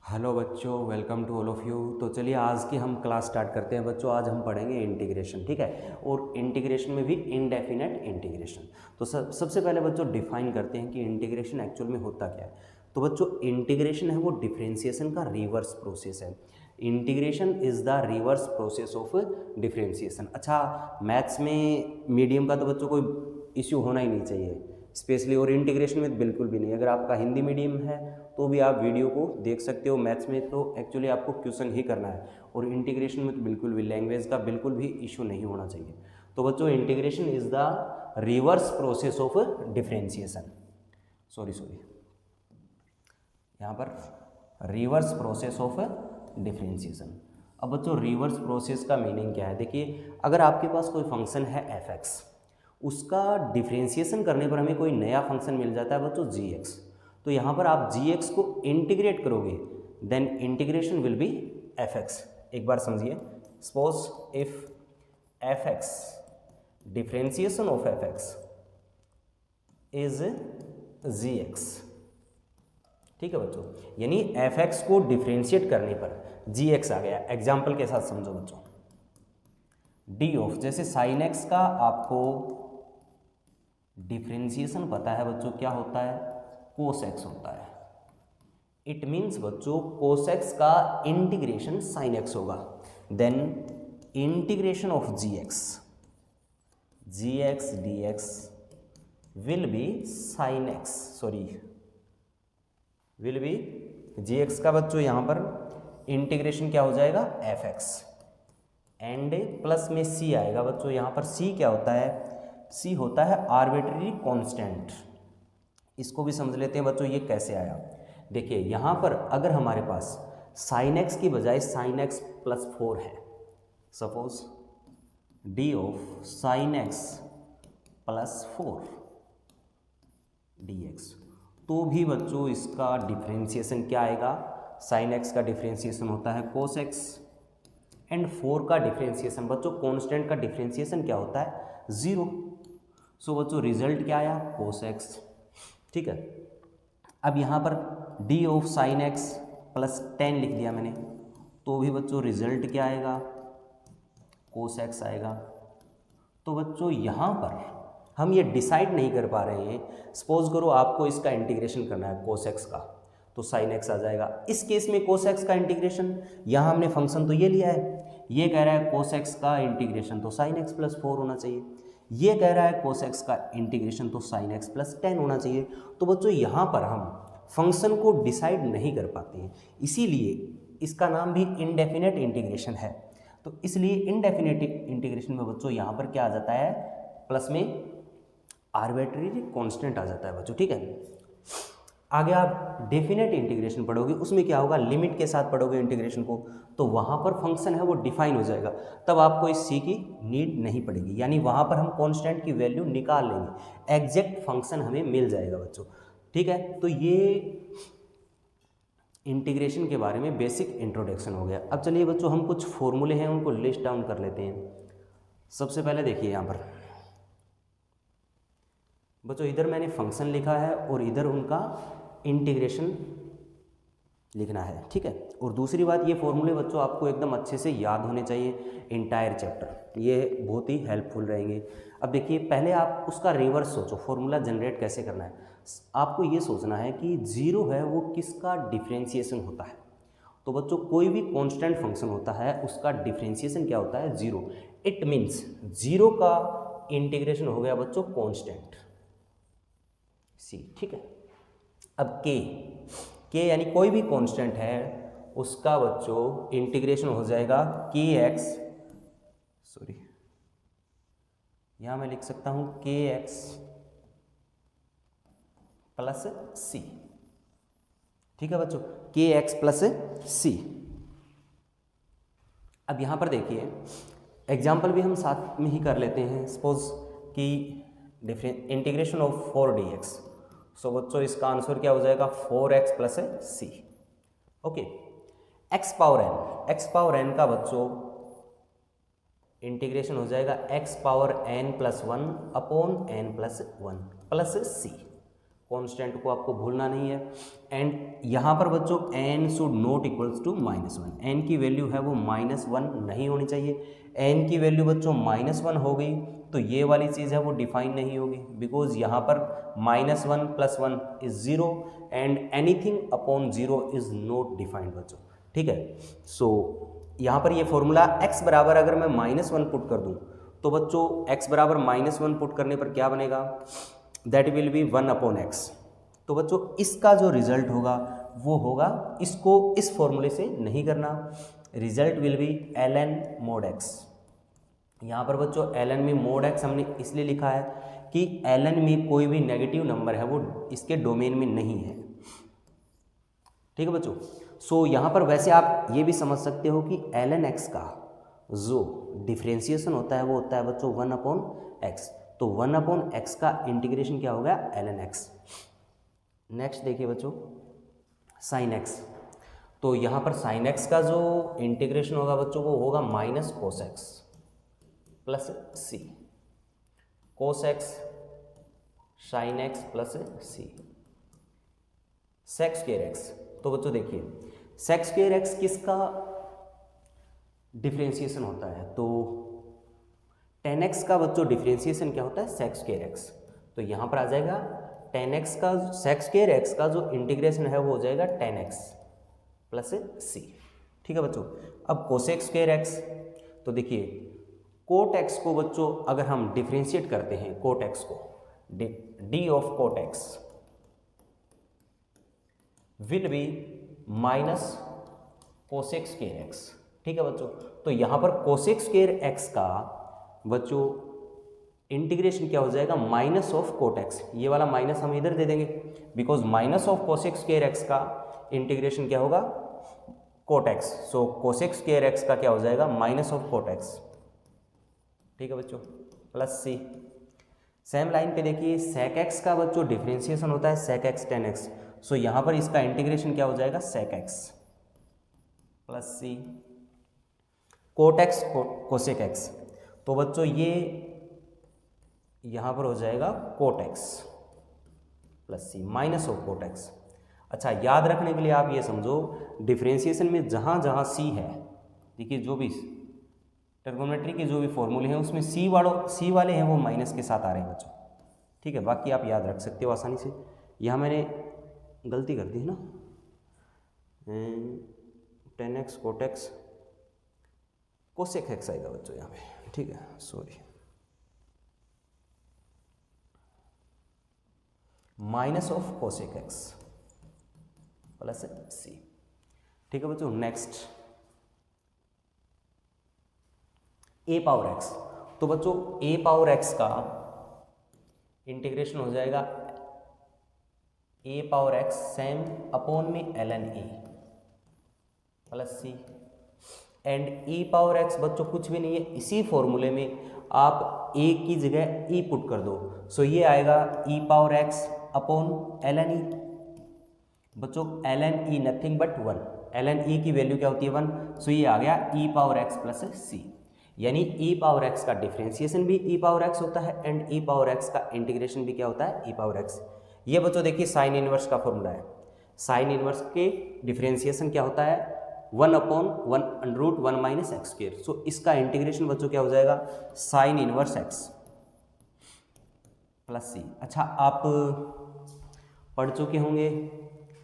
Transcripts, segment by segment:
Hello बच्चों, welcome to all of you. तो चलिए आज की हम क्लास स्टार्ट करते हैं बच्चों। आज हम पढ़ेंगे इंटीग्रेशन, ठीक है। और इंटीग्रेशन में भी इनडेफिनेट इंटीग्रेशन। तो सबसे पहले बच्चों डिफाइन करते हैं कि इंटीग्रेशन एक्चुअल में होता क्या है। तो बच्चों इंटीग्रेशन है वो डिफरेंशिएशन का रिवर्स प्रोसेस है। Integration is the reverse process of differentiation. अच्छा, मैथ्स में मीडियम का तो बच्चों कोई इश्यू होना ही नहीं चाहिए स्पेशली, और इंटीग्रेशन में बिल्कुल भी नहीं। अगर आपका हिंदी मीडियम है तो भी आप वीडियो को देख सकते हो। मैथ्स में तो एक्चुअली आपको क्वेश्चन ही करना है, और इंटीग्रेशन में तो बिल्कुल भी लैंग्वेज का बिल्कुल भी इशू नहीं होना चाहिए। तो बच्चों integration is the reverse process of differentiation. Sorry यहाँ पर रिवर्स प्रोसेस ऑफ डिफरेंशिएशन। अब बच्चों रिवर्स प्रोसेस का मीनिंग क्या है? देखिए, अगर आपके पास कोई फंक्शन है एफ एक्स, उसका डिफरेंशिएशन करने पर हमें कोई नया फंक्शन मिल जाता है बच्चों जी एक्स। तो यहाँ पर आप जी एक्स को इंटीग्रेट करोगे, then integration will be f x. एक बार समझिए, suppose if f x, differentiation of f x is g x, ठीक है बच्चों। यानी एफ एक्स को डिफरेंशिएट करने पर जी एक्स आ गया। एग्जाम्पल के साथ समझो बच्चों, डी ऑफ, जैसे साइन एक्स का आपको डिफरेंशिएशन पता है बच्चों, क्या होता है? कोस एक्स होता है। इट मीन्स बच्चों कोस एक्स का इंटीग्रेशन साइन एक्स होगा। Then integration of g x d x will be sine x, sorry will be g x का बच्चों यहाँ पर इंटीग्रेशन क्या हो जाएगा? एफ एक्स, एंड प्लस में सी आएगा बच्चों। यहाँ पर सी क्या होता है? सी होता है आर्बिट्रेरी कांस्टेंट। इसको भी समझ लेते हैं बच्चों, ये कैसे आया। देखिए यहाँ पर अगर हमारे पास साइन एक्स की बजाय साइन एक्स प्लस 4 है, suppose D of sine x plus 4 d x, तो भी बच्चों इसका डिफरेंशिएशन क्या आएगा? साइन एक्स का डिफरेंशिएशन होता है कोस एक्स, एंड 4 का डिफरेंशिएशन बच्चों कांस्टेंट का डिफरेंशिएशन क्या होता है? 0। सो बच्चों रिजल्ट क्या आया? कोस एक्स, ठीक है। अब यहाँ पर D of sine x plus 10 लिख दिया मैंने, तो भी बच्चों रिजल्ट क्या आएगा? कोस एक्स आएगा। तो बच्चों यहाँ पर हम ये डिसाइड नहीं कर पा रहे हैं। सपोज करो आपको इसका इंटीग्रेशन करना है कोस एक्स का, तो साइन एक्स आ जाएगा। इस केस में कोस एक्स का इंटीग्रेशन, यहाँ हमने फंक्शन तो ये लिया है, ये कह रहा है कोस एक्स का इंटीग्रेशन तो साइन एक्स प्लस 4 होना चाहिए, ये कह रहा है कोस एक्स का इंटीग्रेशन तो साइन एक्स प्लस 10 होना चाहिए। तो बच्चों यहाँ पर हम फंक्शन को डिसाइड नहीं कर पाते हैं, इसीलिए इसका नाम भी इनडेफिनेट इंटीग्रेशन है। तो इसलिए इनडेफिनेट इंटीग्रेशन में बच्चों यहाँ पर क्या आ जाता है? प्लस में आर्बिट्रेरी कांस्टेंट आ जाता है बच्चों, ठीक है। आगे आप डेफिनेट इंटीग्रेशन पढ़ोगे, उसमें क्या होगा? लिमिट के साथ पढ़ोगे इंटीग्रेशन को, तो वहाँ पर फंक्शन है वो डिफाइन हो जाएगा, तब आपको इस सी की नीड नहीं पड़ेगी। यानी वहाँ पर हम कांस्टेंट की वैल्यू निकाल लेंगे, एग्जैक्ट फंक्शन हमें मिल जाएगा बच्चों, ठीक है। तो ये इंटीग्रेशन के बारे में बेसिक इंट्रोडक्शन हो गया। अब चलिए बच्चों हम कुछ फॉर्मूले हैं उनको लिस्ट डाउन कर लेते हैं। सबसे पहले देखिए यहाँ पर बच्चों, इधर मैंने फंक्शन लिखा है और इधर उनका इंटीग्रेशन लिखना है, ठीक है। और दूसरी बात, ये फॉर्मूले बच्चों आपको एकदम अच्छे से याद होने चाहिए इंटायर चैप्टर, ये बहुत ही हेल्पफुल रहेंगे। अब देखिए पहले आप उसका रिवर्स सोचो, फॉर्मूला जनरेट कैसे करना है। आपको ये सोचना है कि जीरो है वो किसका डिफरेंशिएशन होता है। तो बच्चों कोई भी कांस्टेंट फंक्शन होता है उसका डिफरेंशिएशन क्या होता है? जीरो। इट मीन्स जीरो का इंटीग्रेशन हो गया बच्चों कांस्टेंट सी, ठीक है। अब के यानी कोई भी कांस्टेंट है उसका बच्चों इंटीग्रेशन हो जाएगा के एक्स, सॉरी यहां मैं लिख सकता हूं के एक्स प्लस सी, ठीक है बच्चों, के एक्स प्लस सी। अब यहां पर देखिए एग्जाम्पल भी हम साथ में ही कर लेते हैं। सपोज कि integration of 4 d x, so बच्चों इसका आंसर क्या हो जाएगा? 4x plus c, okay. X power n का बच्चों इंटीग्रेशन हो जाएगा x power n plus 1 upon n plus 1 plus c. Constant को आपको भूलना नहीं है। एंड यहाँ पर बच्चों n should not equals to -1, n की वैल्यू है वो -1 नहीं होनी चाहिए। n की वैल्यू बच्चों -1 हो गई तो ये वाली चीज़ है वो डिफाइन नहीं होगी, बिकॉज यहाँ पर -1 + 1 is 0 and anything upon 0 is not defined बच्चों, ठीक है। सो यहाँ पर ये फॉर्मूला x बराबर अगर मैं -1 पुट कर दूँ तो बच्चों x बराबर -1 पुट करने पर क्या बनेगा, दैट विल बी 1/x। तो बच्चों इसका जो रिजल्ट होगा वो होगा, इसको इस फॉर्मूले से नहीं करना, result will be ln mod x। यहाँ पर बच्चों ln में mod x हमने इसलिए लिखा है कि ln में कोई भी नेगेटिव नंबर है वो इसके डोमेन में नहीं है, ठीक है बच्चों। सो यहाँ पर वैसे आप ये भी समझ सकते हो कि ln x का जो डिफ्रेंशिएशन होता है वो होता है बच्चों 1/x। तो 1/x का इंटीग्रेशन क्या होगा, ln x। नेक्स्ट देखिए बच्चों sin x। तो यहाँ पर sin x का जो इंटीग्रेशन होगा बच्चों वो होगा -cos x plus c, cos x sin x plus c, sec square x। तो बच्चों देखिए sec स्क्वायर x किसका डिफ्रेंशिएशन होता है, तो tan x का बच्चों डिफ्रेंशिएशन क्या होता है, sec स्क्वायर x। तो यहाँ पर आ जाएगा tan x का sec स्क्वायर x का जो इंटीग्रेशन है वो हो जाएगा tan x प्लस c, ठीक है बच्चों। अब cosec स्क्वायर x, तो देखिए cot x को बच्चों अगर हम डिफ्रेंशिएट करते हैं cot x को, d of cot x will B minus cosec square x, ठीक है बच्चों। तो यहाँ पर cosec स्क्वायर x का बच्चों इंटीग्रेशन क्या हो जाएगा, माइनस ऑफ cot x। ये वाला माइनस हम इधर दे देंगे because minus of cosec square x का इंटीग्रेशन क्या होगा, cot x। सो cosec स्क्वायर x का क्या हो जाएगा, माइनस ऑफ cot x, ठीक है बच्चों, प्लस c। सेम लाइन पे देखिए sec x का बच्चों डिफ्रेंशिएशन होता है sec x tan x। सो यहाँ पर इसका इंटीग्रेशन क्या हो जाएगा, sec x plus c, cot x cosec x। तो बच्चों ये यहाँ पर हो जाएगा cot x plus c minus of cot x। अच्छा याद रखने के लिए आप ये समझो डिफ्रेंशिएशन में जहाँ जहाँ c है, देखिए जो भी ट्रिग्नोमेट्री के जो भी फॉर्मूले हैं उसमें c वाले हैं वो माइनस के साथ आ रहे हैं बच्चों, ठीक है। बाकी आप याद रख सकते हो आसानी से। यहाँ मैंने गलती कर दी है ना, tan x cot x cosec x आएगा बच्चों यहाँ पे, ठीक है, sorry, minus of cosec x plus c, ठीक है बच्चों। Next a power x। तो बच्चों a पावर x का इंटीग्रेशन हो जाएगा a power x same upon में ln a plus c and e power x बच्चों कुछ भी नहीं है, इसी फॉर्मूले में आप a की जगह e पुट कर दो। सो ये आएगा e power x upon ln e। बच्चों ln e nothing but 1, ln e की वैल्यू क्या होती है 1। सो ये आ गया e power x plus c, यानी e पावर x का डिफ्रेंशिएशन भी e पावर x होता है एंड e पावर x का इंटीग्रेशन भी क्या होता है, e पावर x। ये बच्चों देखिए साइन इनवर्स का फॉर्मूला है, साइन इनवर्स के डिफ्रेंशिएशन क्या होता है 1/1 माइनस एक्स स्क्वायर। सो इसका इंटीग्रेशन बच्चों क्या हो जाएगा, sign inverse x plus c। अच्छा आप पढ़ चुके होंगे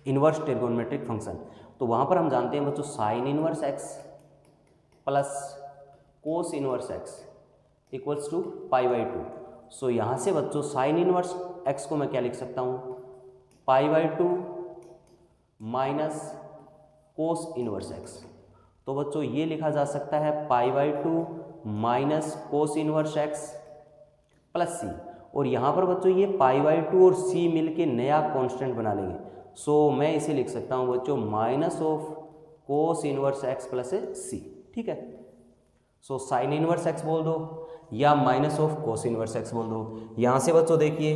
इनवर्स ट्रिगोनोमेट्रिक फंक्शन, तो वहाँ पर हम जानते हैं बच्चों sine inverse x plus cos inverse x equals to π/2। So यहाँ से बच्चों साइन इनवर्स x को मैं क्या लिख सकता हूँ, π/2 माइनस कोस इनवर्स x। तो बच्चों ये लिखा जा सकता है π/2 minus cos inverse x plus c। और यहाँ पर बच्चों ये π/2 और c मिलके नया कांस्टेंट बना लेंगे। सो मैं इसे लिख सकता हूँ बच्चों minus of cos inverse x plus c, ठीक है। सो साइन इनवर्स x बोल दो या minus of cos inverse x बोल दो। यहाँ से बच्चों देखिए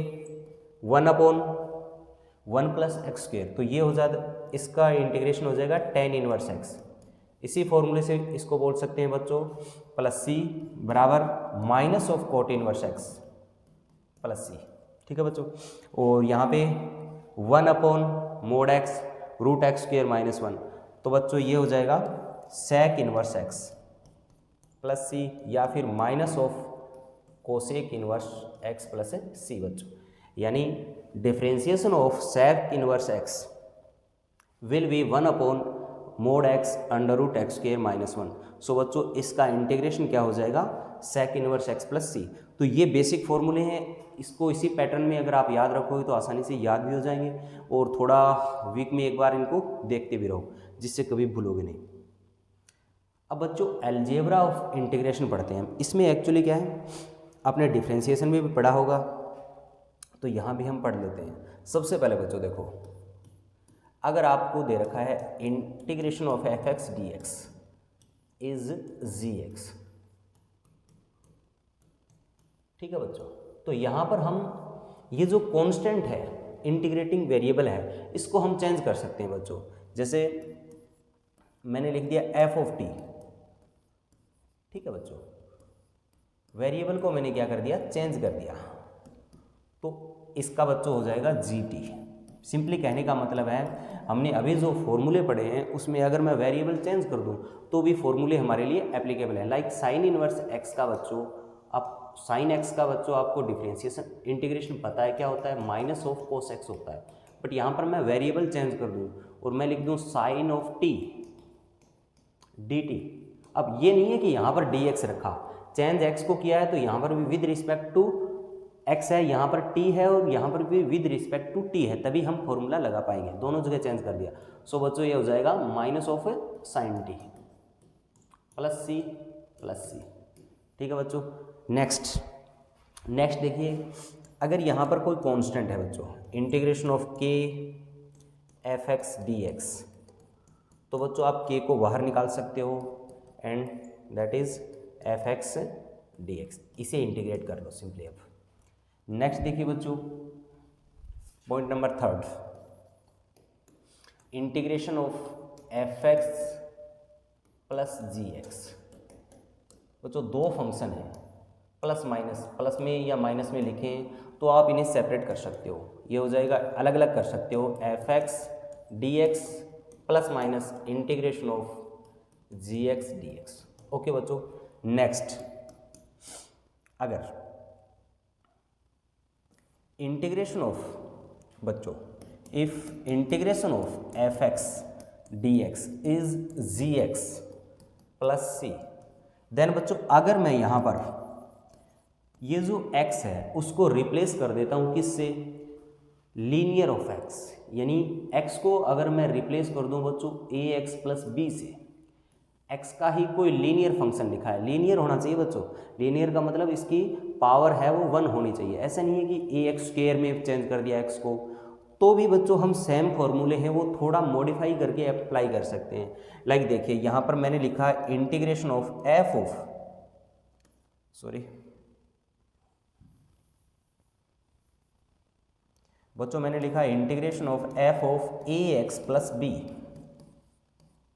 1/1 प्लस एक्स स्क्वायर, तो ये हो जाएगा, इसका इंटीग्रेशन हो जाएगा tan इनवर्स x। इसी फॉर्मूले से इसको बोल सकते हैं बच्चों प्लस c बराबर minus of cot inverse x plus c, ठीक है बच्चों। और यहाँ पे 1/mod x √x² -1। तो बच्चों ये हो जाएगा sec inverse x plus c, या फिर minus of cosec inverse x plus c बच्चों। यानी differentiation of sec inverse x will be 1/mod x √x² -1। So बच्चों इसका इंटीग्रेशन क्या हो जाएगा, sec inverse x plus c. तो ये बेसिक फॉर्मूले हैं, इसको इसी पैटर्न में अगर आप याद रखोगे तो आसानी से याद भी हो जाएंगे, और थोड़ा वीक में एक बार इनको देखते भी रहो जिससे कभी भूलोगे नहीं। अब बच्चों अलजेब्रा ऑफ इंटीग्रेशन पढ़ते हैं। इसमें एक्चुअली क्या है, आपने डिफरेंशिएशन में भी पढ़ा होगा, तो यहाँ भी हम पढ़ लेते हैं। सबसे पहले बच्चों देखो, अगर आपको दे रखा है integration of f(x) dx is gx, ठीक है बच्चों। तो यहाँ पर हम ये जो कांस्टेंट है, इंटीग्रेटिंग वेरिएबल है, इसको हम चेंज कर सकते हैं बच्चों। जैसे मैंने लिख दिया f(t), ठीक है बच्चों, वेरिएबल को मैंने क्या कर दिया, चेंज कर दिया, तो इसका बच्चों हो जाएगा gt। सिंपली कहने का मतलब है, हमने अभी जो फॉर्मूले पढ़े हैं उसमें अगर मैं वेरिएबल चेंज कर दूं तो भी फॉर्मूले हमारे लिए एप्लीकेबल है। लाइक साइन इनवर्स x का बच्चों, अब साइन x का बच्चों आपको डिफरेंशिएशन इंटीग्रेशन पता है क्या होता है, माइनस ऑफ कोस x होता है। बट यहाँ पर मैं वेरिएबल चेंज कर दूँ और मैं लिख दूँ साइन ऑफ t dt। अब ये नहीं है कि यहाँ पर dx रखा, चेंज x को किया है तो यहाँ पर भी विद रिस्पेक्ट टू x है, यहाँ पर t है और यहाँ पर भी विद रिस्पेक्ट टू t है, तभी हम फॉर्मूला लगा पाएंगे। दोनों जगह चेंज कर दिया। सो बच्चों ये हो जाएगा minus of sine t plus c, ठीक है बच्चों। नेक्स्ट देखिए, अगर यहाँ पर कोई कांस्टेंट है बच्चों, integration of k f(x) dx, तो बच्चों आप k को बाहर निकाल सकते हो and that is f(x) dx। इसे इंटीग्रेट कर लो सिंपली। अब नेक्स्ट देखिए बच्चों, point number 3, integration of f(x) plus gx। बच्चों दो फंक्शन है, प्लस माइनस, प्लस में या माइनस में लिखें तो आप इन्हें सेपरेट कर सकते हो, ये हो जाएगा अलग अलग कर सकते हो, f(x) dx plus minus integration of gx dx। Okay बच्चों। नेक्स्ट, अगर इंटीग्रेशन ऑफ बच्चों, if integration of f(x) dx is gx plus c, then बच्चों अगर मैं यहाँ पर ये जो x है उसको रिप्लेस कर देता हूँ किससे, लीनियर ऑफ x, यानी x को अगर मैं रिप्लेस कर दूँ बच्चों ax प्लस b से, x का ही कोई लीनियर फंक्शन लिखा है, लीनियर होना चाहिए बच्चों। लीनियर का मतलब इसकी पावर है वो 1 होनी चाहिए, ऐसा नहीं है कि ax² में चेंज कर दिया x को। तो भी बच्चों हम सेम फॉर्मूले हैं वो थोड़ा मॉडिफाई करके अप्लाई कर सकते हैं। लाइक देखिए यहाँ पर मैंने लिखा इंटीग्रेशन ऑफ बच्चों मैंने लिखा integration of f of ax plus b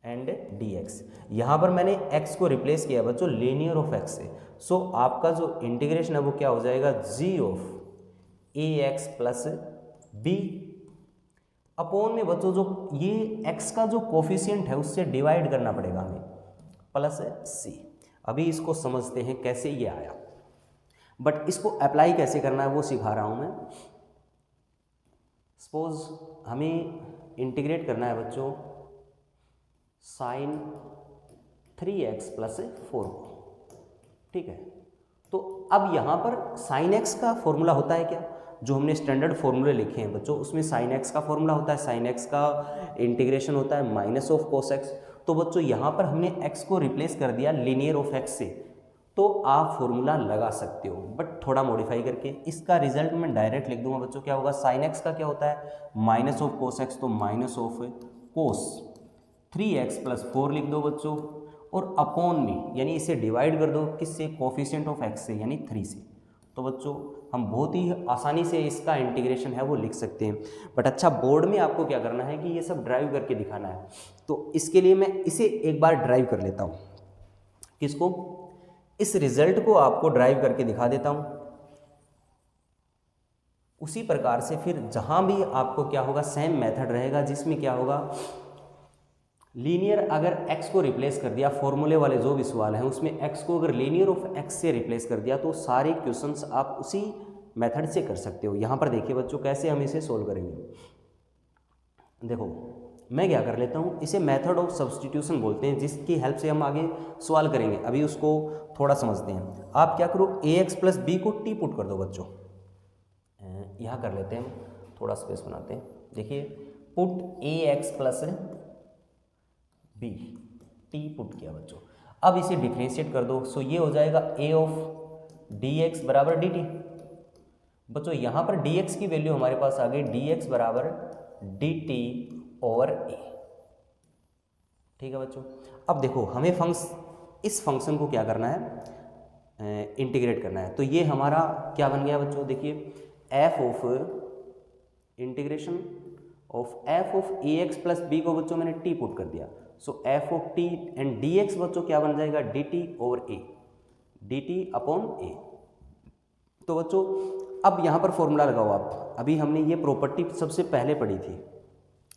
and dx। यहाँ पर मैंने x को रिप्लेस किया बच्चों लीनियर ऑफ x से। सो आपका जो इंटीग्रेशन है वो क्या हो जाएगा, g of ax plus b upon में बच्चों जो ये x का जो कोफिशिएंट है उससे डिवाइड करना पड़ेगा हमें, प्लस c। अभी इसको समझते हैं कैसे ये आया, बट इसको अप्लाई कैसे करना है वो सिखा रहा हूँ मैं। सपोज हमें इंटीग्रेट करना है बच्चों साइन 3x प्लस 4, ठीक है। तो अब यहाँ पर साइन x का फॉर्मूला होता है क्या, जो हमने स्टैंडर्ड फॉर्मूले लिखे हैं बच्चों उसमें साइन x का फॉर्मूला होता है, साइन x का इंटीग्रेशन होता है माइनस ऑफ कोस x। तो बच्चों यहाँ पर हमने x को रिप्लेस कर दिया लीनियर ऑफ x से, तो आप फॉर्मूला लगा सकते हो बट थोड़ा मॉडिफाई करके। इसका रिजल्ट मैं डायरेक्ट लिख दूंगा बच्चों, क्या होगा, साइन x का क्या होता है माइनस ऑफ कोस x, तो minus of cos 3x plus 4 लिख दो बच्चों, और अपॉन में यानी इसे डिवाइड कर दो किससे, कोफिशिएंट ऑफ x से यानी 3 से। तो बच्चों हम बहुत ही आसानी से इसका इंटीग्रेशन है वो लिख सकते हैं। बट अच्छा बोर्ड में आपको क्या करना है कि ये सब ड्राइव करके दिखाना है, तो इसके लिए मैं इसे एक बार ड्राइव कर लेता हूँ। किसको, इस रिजल्ट को आपको ड्राइव करके दिखा देता हूँ। उसी प्रकार से फिर जहाँ भी आपको क्या होगा, सेम मेथड रहेगा, जिसमें क्या होगा, लीनियर अगर x को रिप्लेस कर दिया, फॉर्मूले वाले जो भी सवाल हैं उसमें x को अगर लीनियर ऑफ x से रिप्लेस कर दिया तो सारे क्वेश्चंस आप उसी मेथड से कर सकते हो। यहाँ पर देखिए बच्चों कैसे हम इसे सोल्व करेंगे। देखो मैं क्या कर लेता हूँ, इसे मेथड ऑफ सब्स्टिट्यूशन बोलते हैं, जिसकी हेल्प से हम आगे सवाल करेंगे। अभी उसको थोड़ा समझते हैं। आप क्या करो, ax प्लस बी को टी पुट कर दो बच्चों। यहाँ कर लेते हैं, थोड़ा स्पेस बनाते हैं। देखिए put ax plus b, t put किया बच्चों। अब इसे डिफ्रेंशिएट कर दो, सो ये हो जाएगा a ऑफ dx बराबर dt। बच्चों यहाँ पर dx की वैल्यू हमारे पास आ गई, dx बराबर dt ओवर a। ठीक है बच्चों। अब देखो हमें इस फंक्शन को क्या करना है, इंटीग्रेट करना है। तो ये हमारा क्या बन गया बच्चों, देखिए f of integration of f of ax plus b को बच्चों मैंने t पुट कर दिया। सो f of t and dx बच्चों क्या बन जाएगा, dt over a, dt upon a। तो बच्चों अब यहाँ पर फॉर्मूला लगाओ आप। अभी हमने ये प्रॉपर्टी सबसे पहले पढ़ी थी,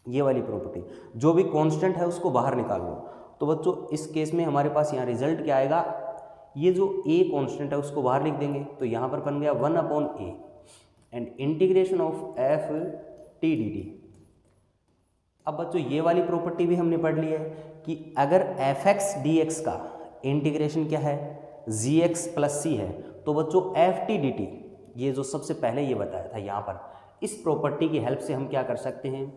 ये वाली प्रॉपर्टी, जो भी कांस्टेंट है उसको बाहर निकाल लो। तो बच्चों इस केस में हमारे पास यहाँ रिजल्ट क्या आएगा, ये जो a कांस्टेंट है उसको बाहर लिख देंगे। तो यहाँ पर बन गया 1 upon a and integration of f t dt। अब बच्चों ये वाली प्रॉपर्टी भी हमने पढ़ ली है कि अगर fx dx का इंटीग्रेशन क्या है, gx प्लस c है, तो बच्चों f t dt, ये जो सबसे पहले ये बताया था यहाँ पर, इस प्रॉपर्टी की हेल्प से हम क्या कर सकते हैं,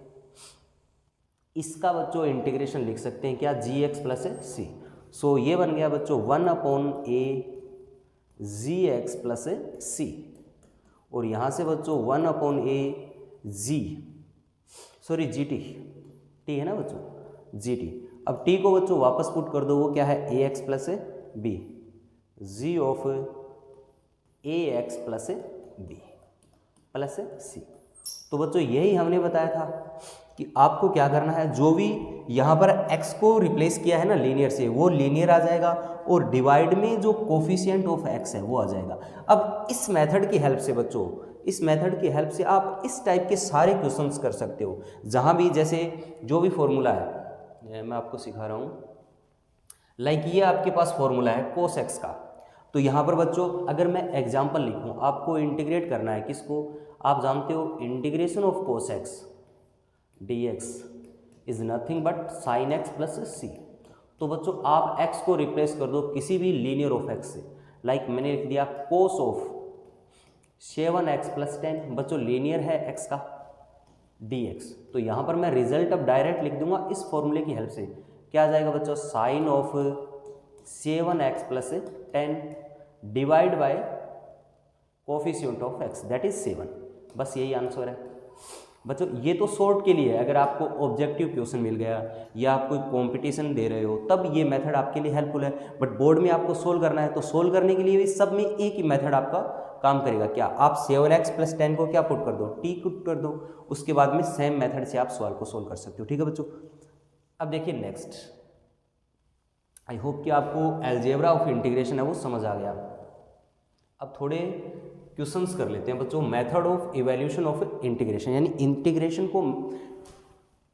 इसका बच्चों इंटीग्रेशन लिख सकते हैं क्या, gx प्लस c। सो ये बन गया बच्चों 1 upon a gx plus c, और यहाँ से बच्चों 1 अपॉन a gt, t है ना बच्चों, gt। अब t को बच्चों वापस पुट कर दो, वो क्या है, ax plus b, g of ax plus b plus c। तो बच्चों यही हमने बताया था कि आपको क्या करना है, जो भी यहाँ पर x को रिप्लेस किया है ना लीनियर से, वो लीनियर आ जाएगा, और डिवाइड में जो कोफिशिएंट ऑफ x है वो आ जाएगा। अब इस मेथड की हेल्प से बच्चों, इस मेथड की हेल्प से आप इस टाइप के सारे क्वेश्चंस कर सकते हो, जहाँ भी जैसे जो भी फॉर्मूला है मैं आपको सिखा रहा हूँ। लाइक ये आपके पास फॉर्मूला है cos x का, तो यहाँ पर बच्चों अगर मैं एग्जाम्पल लिखूँ, आपको इंटीग्रेट करना है किसको, आप जानते हो integration of cos x dx is nothing but sine x plus c। तो बच्चों आप x को रिप्लेस कर दो किसी भी लीनियर ऑफ x से। लाइक मैंने लिख दिया cos ऑफ 7x प्लस 10, बच्चों लीनियर है x का dx। तो यहाँ पर मैं रिजल्ट अब डायरेक्ट लिख दूंगा इस फॉर्मूले की हेल्प से। क्या आ जाएगा बच्चों, sine of 7x plus 10 divide by coefficient of x that is 7। बस यही आंसर है बच्चों। ये तो शॉर्ट के लिए है, अगर आपको ऑब्जेक्टिव क्वेश्चन मिल गया या आप कोई कंपटीशन दे रहे हो तब ये मेथड आपके लिए हेल्पफुल है। बट बोर्ड में आपको सोल्व करना है, तो सोल्व करने के लिए भी सब में एक ही मेथड आपका काम करेगा। क्या, आप 7x प्लस 10 को क्या पुट कर दो, t पुट कर दो, उसके बाद में सेम मेथड से आप सवाल को सोल्व कर सकते हो। ठीक है बच्चों। अब देखिए नेक्स्ट, आई होप कि आपको अलजेब्रा ऑफ इंटीग्रेशन है वो समझ आ गया। अब थोड़े क्वेश्चंस कर लेते हैं बच्चों, method of evaluation of integration, यानी इंटीग्रेशन को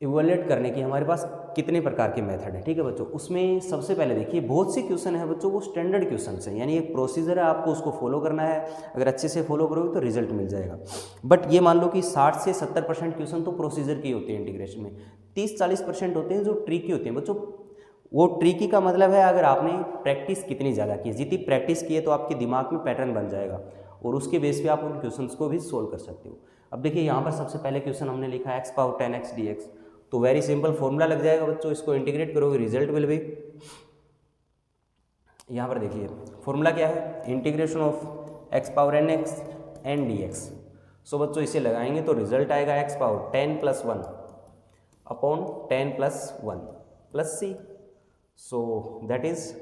इवैल्यूएट करने की हमारे पास कितने प्रकार के मेथड है। ठीक है बच्चों, उसमें सबसे पहले देखिए बहुत से क्वेश्चन है बच्चों, वो स्टैंडर्ड क्वेश्चन हैं, यानी एक प्रोसीजर है, आपको उसको फॉलो करना है। अगर अच्छे से फॉलो करोगे तो रिजल्ट मिल जाएगा। बट ये मान लो कि 60 से 70% क्वेश्चन तो प्रोसीजर की होते हैं इंटीग्रेशन में, 30-40% होते हैं जो ट्रिकी होते हैं बच्चों। वो ट्रिकी का मतलब है अगर आपने प्रैक्टिस कितनी ज़्यादा की है, जितनी प्रैक्टिस की है तो आपके दिमाग में पैटर्न बन जाएगा, और उसके बेस पे आप उन क्वेश्चंस को भी सोल्व कर सकते हो। अब देखिए यहाँ पर सबसे पहले क्वेश्चन हमने लिखा है x पावर 10x dx, तो वेरी सिंपल फॉर्मूला लग जाएगा बच्चों, इसको इंटीग्रेट करोगे रिजल्ट विल बी, यहाँ पर देखिए फॉर्मूला क्या है, integration of x power nx n dx। सो बच्चों इसे लगाएंगे तो रिजल्ट आएगा x power 10 plus 1 upon 10 plus 1 plus c, so that is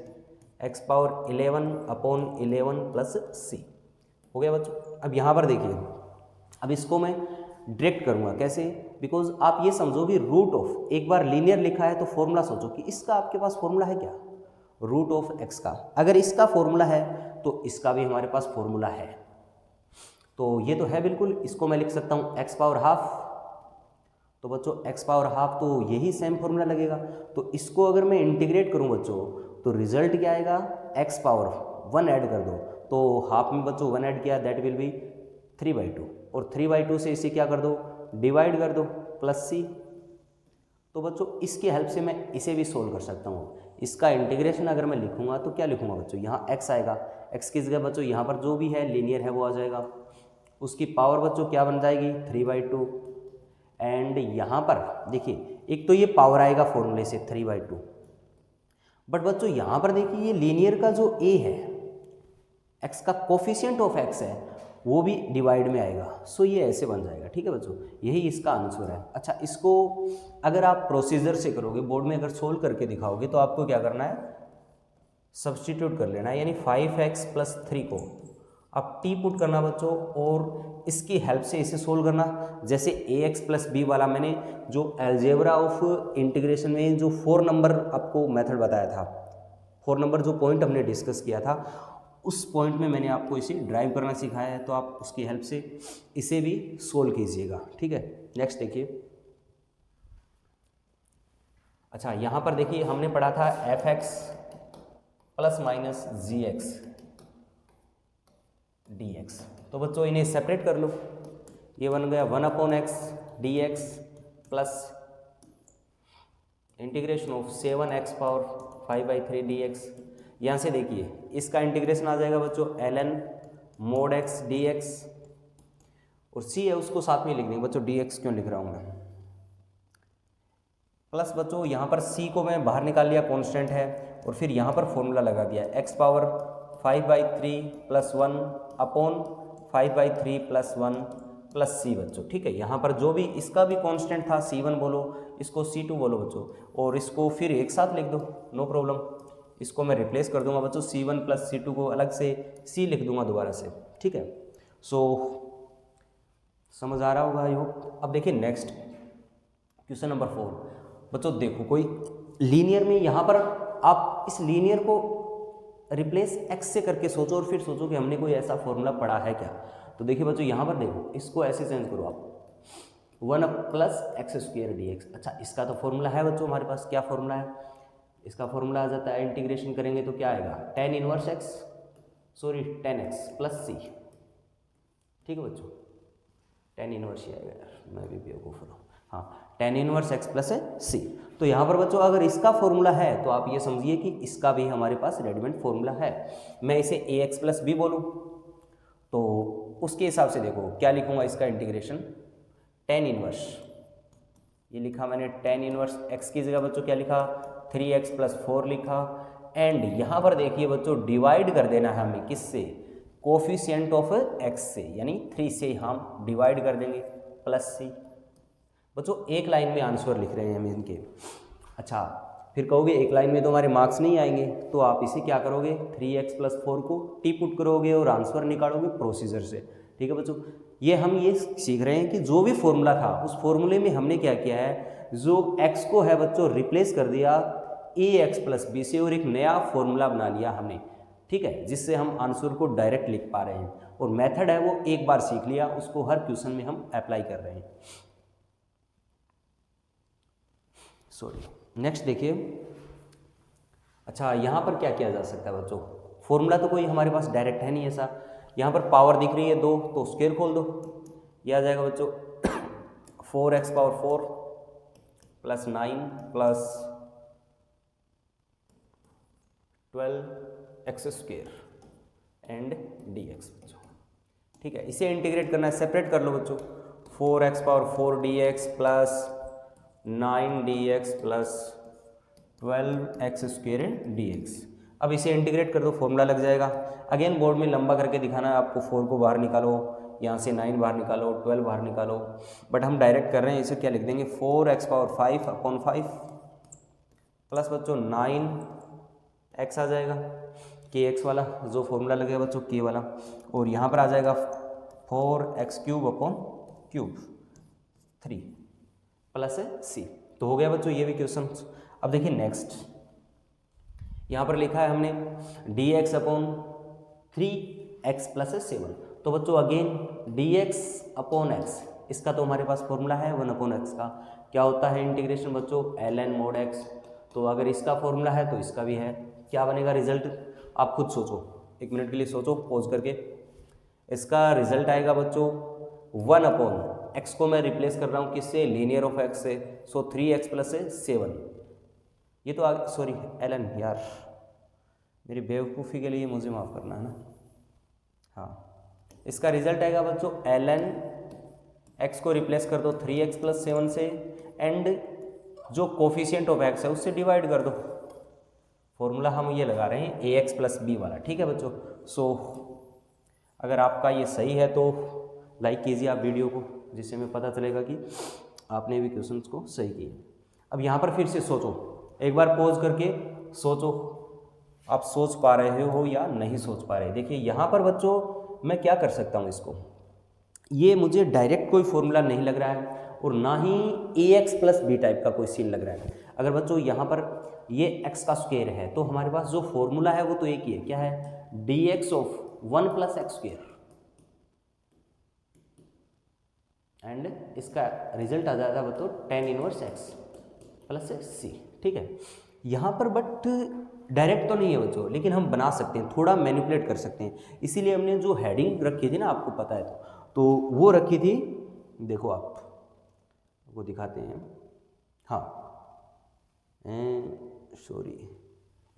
x power 11 upon 11 plus c। हो गया बच्चों। अब यहाँ पर देखिए, अब इसको मैं डायरेक्ट करूँगा कैसे, बिकॉज आप ये समझो कि रूट ऑफ, एक बार लीनियर लिखा है तो फॉर्मूला सोचो कि इसका आपके पास फॉर्मूला है क्या, रूट ऑफ x का। अगर इसका फॉर्मूला है तो इसका भी हमारे पास फॉर्मूला है। तो ये तो है बिल्कुल, इसको मैं लिख सकता हूँ x पावर हाफ। तो बच्चों x पावर हाफ तो यही सेम फॉर्मूला लगेगा। तो इसको अगर मैं इंटीग्रेट करूँ बच्चों तो रिजल्ट क्या आएगा, x पावर 1 ऐड कर दो तो हाफ में बच्चों 1 ऐड किया, दैट विल बी 3/2 और 3/2 से इसे क्या कर दो, डिवाइड कर दो प्लस c। तो बच्चों इसकी हेल्प से मैं इसे भी सोल्व कर सकता हूँ। इसका इंटीग्रेशन अगर मैं लिखूंगा तो क्या लिखूंगा बच्चों, यहाँ x आएगा, x की जगह बच्चों यहाँ पर जो भी है लीनियर है वो आ जाएगा, उसकी पावर बच्चों क्या बन जाएगी 3/2। एंड यहाँ पर देखिए एक तो ये पावर आएगा फॉर्मूले से 3/2, बट बच्चों यहाँ पर देखिए ये लीनियर का जो a है, x का कोफिशिएंट ऑफ x है, वो भी डिवाइड में आएगा। सो ये ऐसे बन जाएगा। ठीक है बच्चों, यही इसका आंसर है। अच्छा, इसको अगर आप प्रोसीजर से करोगे, बोर्ड में अगर सोल्व करके दिखाओगे तो आपको क्या करना है, सब्स्टिट्यूट कर लेना है, यानी 5x + 3 को अब टी पुट करना बच्चों और इसकी हेल्प से इसे सोल्व करना। जैसे ax + b वाला मैंने जो अलजेब्रा ऑफ इंटीग्रेशन में जो 4 नंबर आपको मेथड बताया था, 4 नंबर जो पॉइंट हमने डिस्कस किया था, उस पॉइंट में मैंने आपको इसे ड्राइव करना सिखाया है, तो आप उसकी हेल्प से इसे भी सोल्व कीजिएगा। ठीक है, नेक्स्ट देखिए। अच्छा, यहाँ पर देखिए हमने पढ़ा था fx ± gx dx। तो बच्चों इन्हें सेपरेट कर लो, ये बन गया 1/x dx plus integration of 7x power 5/3 dx। यहाँ से देखिए इसका इंटीग्रेशन आ जाएगा बच्चों ln mod x dx, और c है उसको साथ में लिख देंगे बच्चों, dx क्यों लिख रहा हूँ मैं, प्लस बच्चों यहाँ पर c को मैं बाहर निकाल लिया, कांस्टेंट है, और फिर यहाँ पर फॉर्मूला लगा दिया x power 5/3 + 1 upon 5/3 + 1 plus c बच्चों। ठीक है, यहाँ पर जो भी इसका भी कांस्टेंट था c1 बोलो, इसको c2 बोलो बच्चों, और इसको फिर एक साथ लिख दो, नो प्रॉब्लम। इसको मैं रिप्लेस कर दूंगा बच्चों, c1 + c2 को अलग से c लिख दूंगा दोबारा से। ठीक है, सो समझ आ रहा होगा आई होप। अब देखिए नेक्स्ट क्वेश्चन नंबर 4 बच्चों। देखो कोई लीनियर में यहाँ पर आप इस लीनियर को रिप्लेस x से करके सोचो और फिर सोचो कि हमने कोई ऐसा फॉर्मूला पढ़ा है क्या। तो देखिए बच्चों यहाँ पर देखो, इसको ऐसे चेंज करो आप, 1 + x² dx। अच्छा, इसका तो फॉर्मूला है बच्चों हमारे पास, क्या फॉर्मूला है इसका, फॉर्मूला आ जाता है, इंटीग्रेशन करेंगे तो क्या आएगा, tan 1x tan x + c। ठीक है बच्चों, tan 1 ही आएगा यार, मैं भी बेवकूफ़ हूँ। हाँ, tan 1x + c। तो यहाँ पर बच्चों अगर इसका फॉर्मूला है तो आप ये समझिए कि इसका भी हमारे पास रेडीमेड फॉर्मूला है। मैं इसे ax + b बोलूँ तो उसके हिसाब से देखो क्या लिखूँगा, इसका इंटीग्रेशन tan 1, ये लिखा मैंने tan 1 x की जगह बच्चों क्या लिखा, 3x + 4 लिखा। एंड यहाँ पर देखिए बच्चों डिवाइड कर देना है हमें, किससे, कोफिशिएंट ऑफ x से, यानी 3 से हम डिवाइड कर देंगे प्लस c। बच्चों एक लाइन में आंसर लिख रहे हैं हम इनके। अच्छा, फिर कहोगे एक लाइन में तो हमारे मार्क्स नहीं आएंगे, तो आप इसे क्या करोगे, 3x + 4 को टी पुट करोगे और आंसर निकालोगे प्रोसीजर से। ठीक है बच्चों, ये सीख रहे हैं कि जो भी फॉर्मूला था उस फॉर्मूले में हमने क्या किया है, जो x को है बच्चों रिप्लेस कर दिया ax + b से और एक नया फॉर्मूला बना लिया हमने। ठीक है, जिससे हम आंसर को डायरेक्ट लिख पा रहे हैं, और मेथड है वो एक बार सीख लिया, उसको हर क्वेश्चन में हम अप्लाई कर रहे हैं। नेक्स्ट देखिए। अच्छा, यहाँ पर क्या किया जा सकता है बच्चों, फॉर्मूला तो कोई हमारे पास डायरेक्ट है नहीं ऐसा। यहाँ पर पावर दिख रही है 2, तो स्क्वायर खोल दो, ये आ जाएगा बच्चों 4x power 4 + 9 + 12x² and dx बच्चों। ठीक है, इसे इंटीग्रेट करना है, सेपरेट कर लो बच्चों, 4x power 4 dx plus 9 dx plus 12x² dx। अब इसे इंटीग्रेट कर दो, फॉर्मूला लग जाएगा। अगेन बोर्ड में लंबा करके दिखाना है आपको, 4 को बाहर निकालो, यहाँ से 9 बाहर निकालो, 12 बाहर निकालो, बट हम डायरेक्ट कर रहे हैं, इसे क्या लिख देंगे, 4x पावर 5/5 प्लस बच्चों 9x आ जाएगा, kx वाला जो फॉर्मूला लगेगा बच्चों k वाला, और यहाँ पर आ जाएगा 4x³ 3 प्लस c। तो हो गया बच्चों ये भी क्वेश्चन। अब देखिए नेक्स्ट, यहाँ पर लिखा है हमने dx/3x + 7। तो बच्चों अगेन dx अपॉन x, इसका तो हमारे पास फॉर्मूला है 1 अपॉन x का। क्या होता है इंटीग्रेशन बच्चों, ln mod x। तो अगर इसका फॉर्मूला है तो इसका भी है। क्या बनेगा रिजल्ट, आप खुद सोचो, 1 मिनट के लिए सोचो पॉज करके। इसका रिजल्ट आएगा बच्चों 1 अपॉन x को मैं रिप्लेस कर रहा हूँ किससे, लीनियर ऑफ x से, सो 3x प्लस 7। ये तो सॉरी ln, यार मेरी बेवकूफ़ी के लिए मुझे माफ़ करना है ना। हाँ, इसका रिजल्ट आएगा बच्चों ln x को रिप्लेस कर दो 3x प्लस 7 से, एंड जो कोफिशिएंट ऑफ x है उससे डिवाइड कर दो। फॉर्मूला हम ये लगा रहे हैं ax प्लस बी वाला, ठीक है बच्चों। सो अगर आपका ये सही है तो लाइक कीजिए आप वीडियो को, जिससे हमें पता चलेगा कि आपने भी क्वेश्चंस को सही किए। अब यहाँ पर फिर से सोचो, एक बार पॉज करके सोचो, आप सोच पा रहे हो या नहीं सोच पा रहे। देखिए यहाँ पर बच्चों मैं क्या कर सकता हूँ, इसको ये मुझे डायरेक्ट कोई फॉर्मूला नहीं लग रहा है और ना ही ax प्लस बी टाइप का कोई सीन लग रहा है। अगर बच्चों यहाँ पर ये x का स्क्वायर है तो हमारे पास जो फॉर्मूला है वो तो एक ही है, क्या है, dx of 1 plus x square, and इसका रिजल्ट आ जाएगा बच्चों tan inverse x plus c, ठीक है। यहाँ पर बट डायरेक्ट तो नहीं है बच्चों, लेकिन हम बना सकते हैं, थोड़ा मैनिपुलेट कर सकते हैं। इसीलिए हमने जो हेडिंग रखी थी ना, आपको पता है तो वो रखी थी, देखो आपको दिखाते हैं। हाँ, sorry,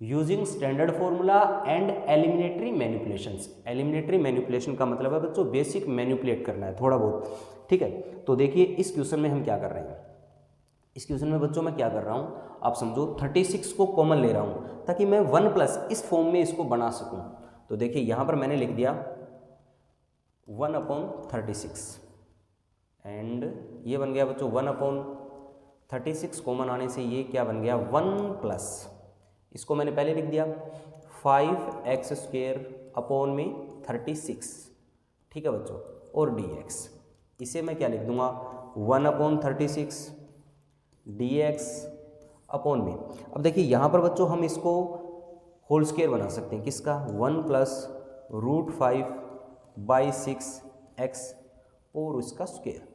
using standard formula and एलिमिनेटरी manipulations. एलिमिनेटरी manipulation का मतलब है बच्चों बेसिक मैनिपुलेट करना है थोड़ा बहुत, ठीक है। तो देखिए इस क्वेश्चन में हम क्या कर रहे हैं, इस क्वेश्चन में बच्चों मैं क्या कर रहा हूँ, आप समझो 36 को कॉमन ले रहा हूँ ताकि मैं 1 प्लस इस फॉर्म में इसको बना सकूँ। तो देखिए यहाँ पर मैंने लिख दिया 1 अपॉन 36, एंड ये बन गया बच्चों 1 अपॉन 36, कॉमन आने से ये क्या बन गया 1 प्लस, इसको मैंने पहले लिख दिया 5x स्क्वायर अपॉन में 36, ठीक है बच्चों, और dx, इसे मैं क्या लिख दूंगा 1 अपॉन 36 dx अपॉन में। अब देखिए यहाँ पर बच्चों हम इसको होल स्क्वायर बना सकते हैं, किसका, 1 प्लस रूट 5 बाई 6x और उसका स्क्वायर।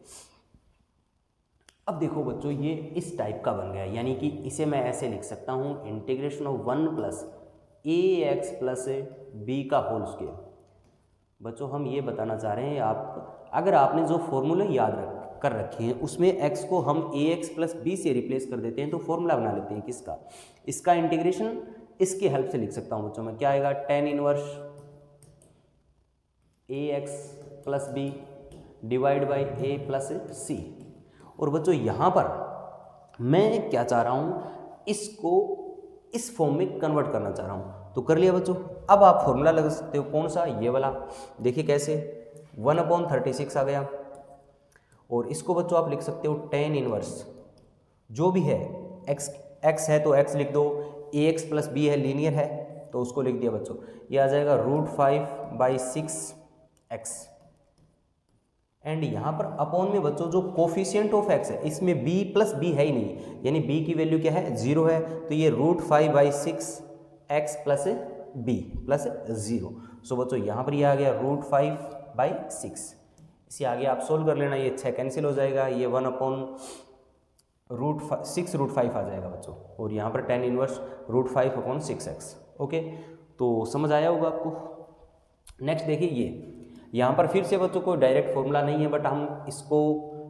अब देखो बच्चों ये इस टाइप का बन गया, यानी कि इसे मैं ऐसे लिख सकता हूँ integration of 1 plus ax plus b का होल स्क्वायर। बच्चों हम ये बताना चाह रहे हैं, आप अगर आपने जो फॉर्मूले याद कर रखे हैं उसमें x को हम ax प्लस b से रिप्लेस कर देते हैं तो फॉर्मूला बना लेते हैं किसका, इसका इंटीग्रेशन इसकी हेल्प से लिख सकता हूँ बच्चों मैं, क्या आएगा tan inverse ax plus b divide by a plus c। और बच्चों यहाँ पर मैं क्या चाह रहा हूँ, इसको इस फॉर्म में कन्वर्ट करना चाह रहा हूँ, तो कर लिया बच्चों। अब आप फॉर्मूला लगा सकते हो, कौन सा, ये वाला, देखिए कैसे 1 अपॉन 36 आ गया, और इसको बच्चों आप लिख सकते हो tan इनवर्स जो भी है, x है तो x लिख दो, ax प्लस b है लीनियर है तो उसको लिख दिया बच्चों, ये आ जाएगा रूट 5 बाई 6x, एंड यहाँ पर अपॉन में बच्चों जो कोफिशिएंट ऑफ x है इसमें b प्लस b है ही नहीं, यानी b की वैल्यू क्या है 0 है, तो ये root 5 by 6x plus b plus 0। So बच्चों यहाँ पर ये आ गया रूट 5 बाई 6, इसे आगे आप सोल्व कर लेना, ये 6 कैंसिल हो जाएगा, ये 1 अपॉन रूट 6 रूट 5 आ जाएगा बच्चों, और यहाँ पर tan inverse root 5 upon 6x। Okay, तो समझ आया होगा आपको। नेक्स्ट देखिए ये यहाँ पर फिर से बच्चों कोई डायरेक्ट फॉर्मूला नहीं है, बट हम इसको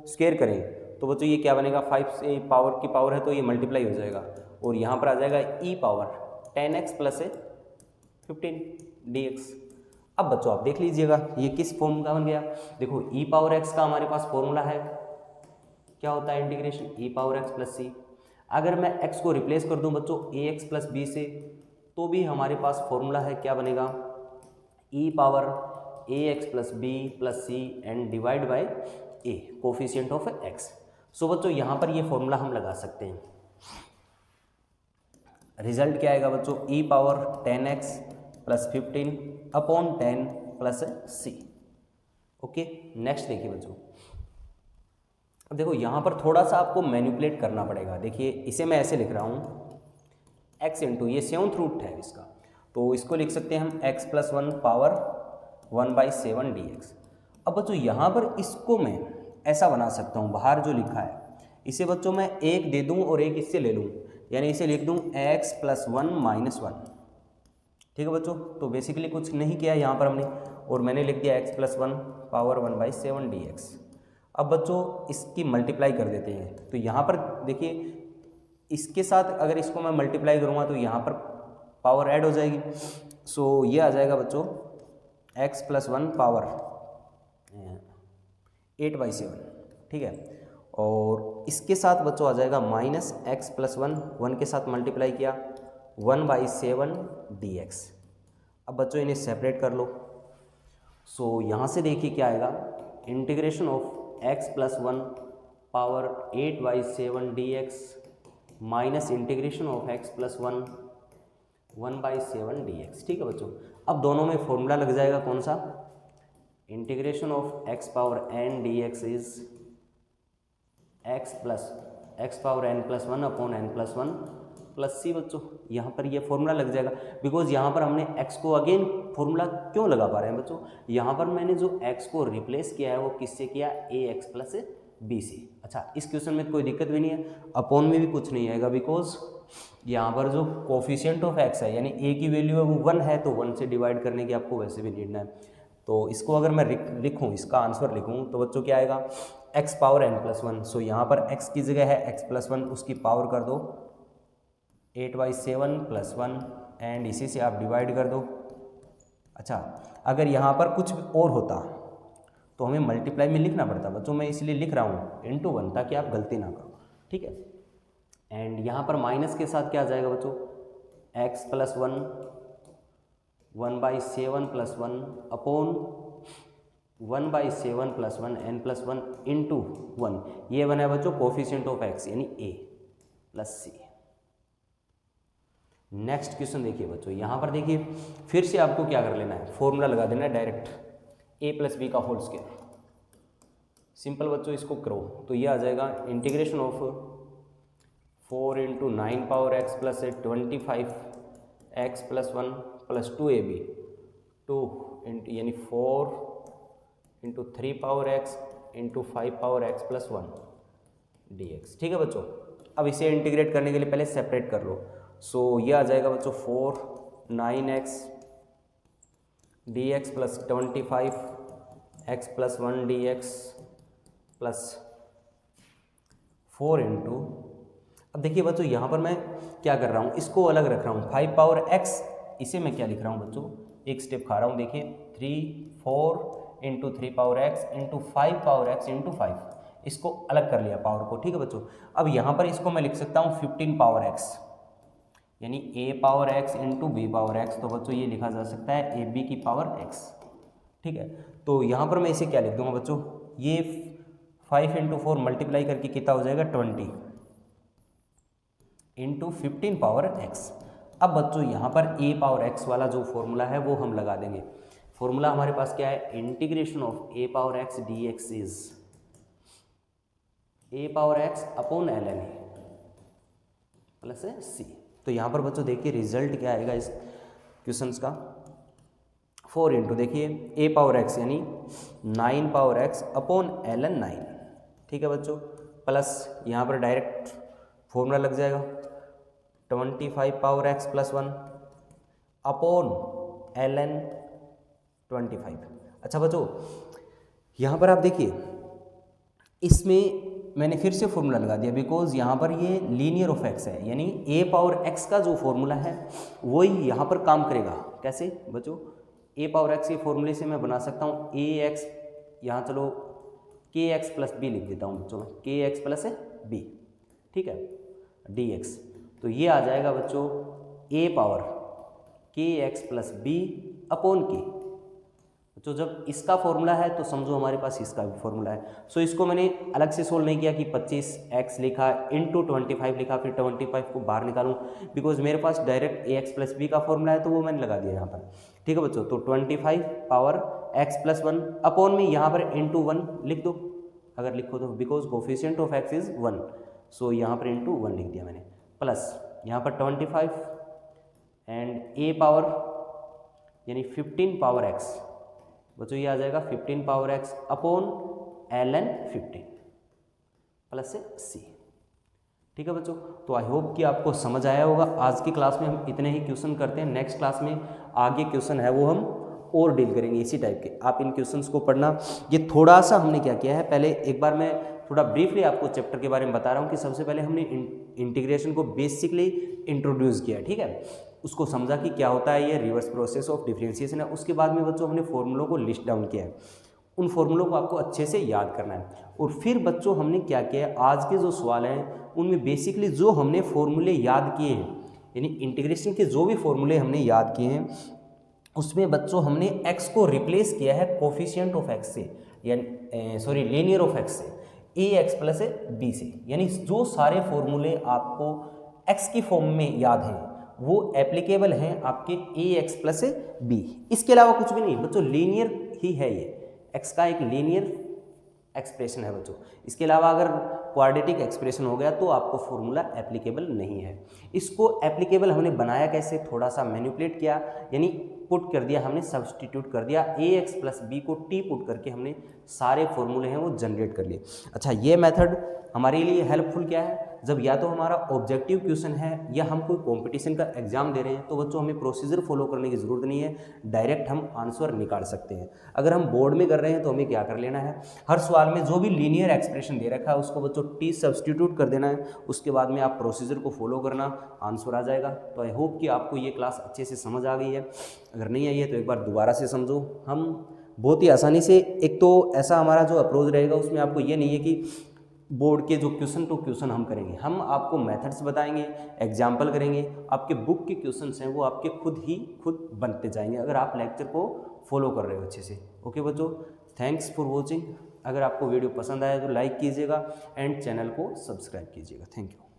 स्क्वायर करें तो बच्चों ये क्या बनेगा, 5 से पावर की पावर है तो ये मल्टीप्लाई हो जाएगा, और यहाँ पर आ जाएगा e power 10x plus 15 dx। अब बच्चों आप देख लीजिएगा ये किस फॉर्म का बन गया, देखो e पावर x का हमारे पास फॉर्मूला है, क्या होता है integration e power x plus c। अगर मैं x को रिप्लेस कर दूं बच्चों ax प्लस b से तो भी हमारे पास फॉर्मूला है, क्या बनेगा e power ax plus b plus c and divide by a coefficient of x। सो बच्चों यहाँ पर ये फॉर्मूला हम लगा सकते हैं, रिजल्ट क्या आएगा बच्चों e power 10x plus 15 upon 10 plus c। Okay, next देखिए बच्चों, अब देखो यहाँ पर थोड़ा सा आपको मैनिपुलेट करना पड़ेगा। देखिए इसे मैं ऐसे लिख रहा हूँ x इंटू, ये 7th रूट है इसका, तो इसको लिख सकते हैं हम x प्लस 1 पावर 1/7 dx। अब बच्चों यहाँ पर इसको मैं ऐसा बना सकता हूँ, बाहर जो लिखा है इसे बच्चों मैं एक दे दूँ और एक इससे ले लूँ, यानी इसे लिख दूँ x + 1 - 1। ठीक है बच्चों, तो बेसिकली कुछ नहीं किया यहाँ पर हमने, और मैंने लिख दिया x + 1 पावर 1/7 dx। अब बच्चों इसकी मल्टीप्लाई कर देते हैं, तो यहाँ पर देखिए इसके साथ अगर इसको मैं मल्टीप्लाई करूँगा तो यहाँ पर पावर ऐड हो जाएगी। सो ये आ जाएगा बच्चों x + 1 पावर 8/7। ठीक है, और इसके साथ बच्चों आ जाएगा -x + 1 के साथ मल्टीप्लाई किया 1/7 dx। अब बच्चों इन्हें सेपरेट कर लो। सो यहाँ से देखिए क्या आएगा, integration of x + 1 power 8/7 dx minus integration of x + 1 1/7 dx। ठीक है बच्चों, अब दोनों में फॉर्मूला लग जाएगा कौन सा, integration of x power n dx is x power n + 1 upon n + 1 plus c। बच्चों यहाँ पर ये फॉर्मूला लग जाएगा, बिकॉज यहाँ पर हमने x को अगेन फॉर्मूला क्यों लगा पा रहे हैं बच्चों, यहाँ पर मैंने जो x को रिप्लेस किया है वो किससे किया, ax + b से। अच्छा, इस क्वेश्चन में कोई दिक्कत भी नहीं है, अपॉन में भी कुछ नहीं आएगा, बिकॉज यहाँ पर जो कोफिशिएंट ऑफ x है यानी a की वैल्यू है वो 1 है, तो 1 से डिवाइड करने की आपको वैसे भी नीड है। तो इसको अगर मैं लिखूँ, इसका आंसर लिखूँ तो बच्चों क्या आएगा, x पावर n + 1। सो यहाँ पर x की जगह है x + 1, उसकी पावर कर दो 8/7 + 1 एंड इसी से आप डिवाइड कर दो। अच्छा, अगर यहाँ पर कुछ और होता तो हमें मल्टीप्लाई में लिखना पड़ता बच्चों, मैं इसलिए लिख रहा हूँ × 1 ताकि आप गलती ना करो। ठीक है, एंड यहाँ पर माइनस के साथ क्या आ जाएगा बच्चों, x + 1 1/7 + 1 अपॉन 1/7 + 1 n + 1 × 1। ये बना है बच्चों कोफिशिएंट ऑफ x यानी a + c। नेक्स्ट क्वेश्चन देखिए बच्चों, यहाँ पर देखिए फिर से आपको क्या कर लेना है, फॉर्मूला लगा देना है डायरेक्ट, a + b का होल स्क्वायर। सिंपल बच्चों इसको करो तो ये आ जाएगा integration of 4 × 9 power x + 25 x + 1 + 2ab 2 यानी 4 × 3 power x × 5 power x + 1 dx। ठीक है बच्चों, अब इसे इंटीग्रेट करने के लिए पहले सेपरेट कर लो। सो ये आ जाएगा बच्चों 4 9x dx + 25 x + 1 dx plus 4 × अब देखिए बच्चों यहाँ पर मैं क्या कर रहा हूँ, इसको अलग रख रहा हूँ 5 पावर x, इसे मैं क्या लिख रहा हूँ बच्चों, एक स्टेप खा रहा हूँ। देखिए 4 × 3 पावर x × 5 पावर x × 5, इसको अलग कर लिया पावर को। ठीक है बच्चों, अब यहाँ पर इसको मैं लिख सकता हूँ 15 पावर x यानी a power x × b power x। तो बच्चों ये लिखा जा सकता है ab की पावर x। ठीक है, तो यहाँ पर मैं इसे क्या लिख दूंगा बच्चों, ये 5 × 4 मल्टीप्लाई करके कितना हो जाएगा 20 × 15 पावर x। अब बच्चों यहाँ पर a पावर x वाला जो फॉर्मूला है वो हम लगा देंगे। फॉर्मूला हमारे पास क्या है, integration of a power x dx is a power x upon ln plus c। तो यहाँ पर बच्चों देखिए रिजल्ट क्या आएगा इस क्वेश्चंस का, 4 × देखिए a पावर x यानी 9 पावर x अपॉन ln 9। ठीक है बच्चों, प्लस यहाँ पर डायरेक्ट फॉर्मूला लग जाएगा 25 पावर x + 1 अपॉन ln 25। अच्छा बच्चों, यहाँ पर आप देखिए इसमें मैंने फिर से फॉर्मूला लगा दिया, बिकॉज यहाँ पर ये लीनियर ऑफ x है, यानी a पावर x का जो फॉर्मूला है वही यहाँ पर काम करेगा। कैसे बच्चों, a पावर x के फॉर्मूले से मैं बना सकता हूँ ax, यहाँ चलो kx + b लिख देता हूँ बच्चों, kx + b। ठीक है, dx, तो ये आ जाएगा बच्चों a power kx + b upon k। तो जब इसका फॉर्मूला है तो समझो हमारे पास इसका भी फॉर्मूला है। सो इसको मैंने अलग से सोल्व नहीं किया कि 25x लिखा इंटू 25 लिखा फिर 25 को बाहर निकालूं, बिकॉज मेरे पास डायरेक्ट ax + b का फॉर्मूला है तो वो मैंने लगा दिया यहाँ पर। ठीक है बच्चों, तो 25 पावर x + 1 अपॉन में यहाँ पर इंटू 1 लिख दो अगर लिखो तो, because coefficient of x is 1। सो यहाँ पर इंटू 1 लिख दिया मैंने, प्लस यहाँ पर 25 एंड a पावर यानी 15 पावर x बच्चों ये आ जाएगा 15 power x upon ln 15 plus c। ठीक है बच्चों, तो आई होप कि आपको समझ आया होगा। आज की क्लास में हम इतने ही क्वेश्चन करते हैं, नेक्स्ट क्लास में आगे क्वेश्चन है वो हम और डील करेंगे इसी टाइप के। आप इन क्वेश्चंस को पढ़ना। ये थोड़ा सा हमने क्या किया है, पहले एक बार मैं थोड़ा ब्रीफली आपको चैप्टर के बारे में बता रहा हूँ कि सबसे पहले हमने इंटीग्रेशन को बेसिकली इंट्रोड्यूस किया, ठीक है, उसको समझा कि क्या होता है, ये रिवर्स प्रोसेस ऑफ डिफरेंशिएशन है। उसके बाद में बच्चों हमने फॉर्मूलों को लिस्ट डाउन किया है, उन फॉर्मूलों को आपको अच्छे से याद करना है। और फिर बच्चों हमने क्या किया है, आज के जो सवाल हैं उनमें बेसिकली जो हमने फॉर्मूले याद किए हैं, यानी इंटीग्रेशन के जो भी फॉर्मूले हमने याद किए हैं, उसमें बच्चों हमने x को रिप्लेस किया है कोफिशिएंट ऑफ x से, यानी सॉरी लीनियर ऑफ x से, ax प्लस b से। यानी जो सारे फॉर्मूले आपको x की फॉर्म में याद हैं वो एप्लीकेबल हैं आपके ax प्लस b। इसके अलावा कुछ भी नहीं बच्चों, लीनियर ही है ये, x का एक लीनियर एक्सप्रेशन है बच्चों। इसके अलावा अगर क्वाड्रेटिक एक्सप्रेशन हो गया तो आपको फॉर्मूला एप्लीकेबल नहीं है। इसको एप्लीकेबल हमने बनाया कैसे, थोड़ा सा मैनिपुलेट किया, यानी पुट कर दिया हमने, सब्सटीट्यूट कर दिया, ax प्लस b को t पुट करके हमने सारे फॉर्मूले हैं वो जनरेट कर लिए। अच्छा, ये मेथड हमारे लिए हेल्पफुल क्या है, जब या तो हमारा ऑब्जेक्टिव क्वेश्चन है या हम कोई कंपटीशन का एग्जाम दे रहे हैं तो बच्चों हमें प्रोसीजर फॉलो करने की ज़रूरत नहीं है, डायरेक्ट हम आंसर निकाल सकते हैं। अगर हम बोर्ड में कर रहे हैं तो हमें क्या कर लेना है, हर सवाल में जो भी लीनियर एक्सप्रेशन दे रखा है उसको बच्चों टी सब्सटीट्यूट कर देना है, उसके बाद में आप प्रोसीजर को फॉलो करना, आंसर आ जाएगा। तो आई होप कि आपको ये क्लास अच्छे से समझ आ गई है। अगर नहीं आई है तो एक बार दोबारा से समझो। हम बहुत ही आसानी से, एक तो ऐसा हमारा जो अप्रोच रहेगा उसमें आपको ये नहीं है कि बोर्ड के जो क्वेश्चन टू क्वेश्चन हम करेंगे, हम आपको मेथड्स बताएंगे, एग्जाम्पल करेंगे, आपके बुक के क्वेश्चंस हैं वो आपके खुद बनते जाएंगे अगर आप लेक्चर को फॉलो कर रहे हो अच्छे से। ओके बच्चों, थैंक्स फॉर वॉचिंग। अगर आपको वीडियो पसंद आया तो लाइक कीजिएगा एंड चैनल को सब्सक्राइब कीजिएगा। Thank you.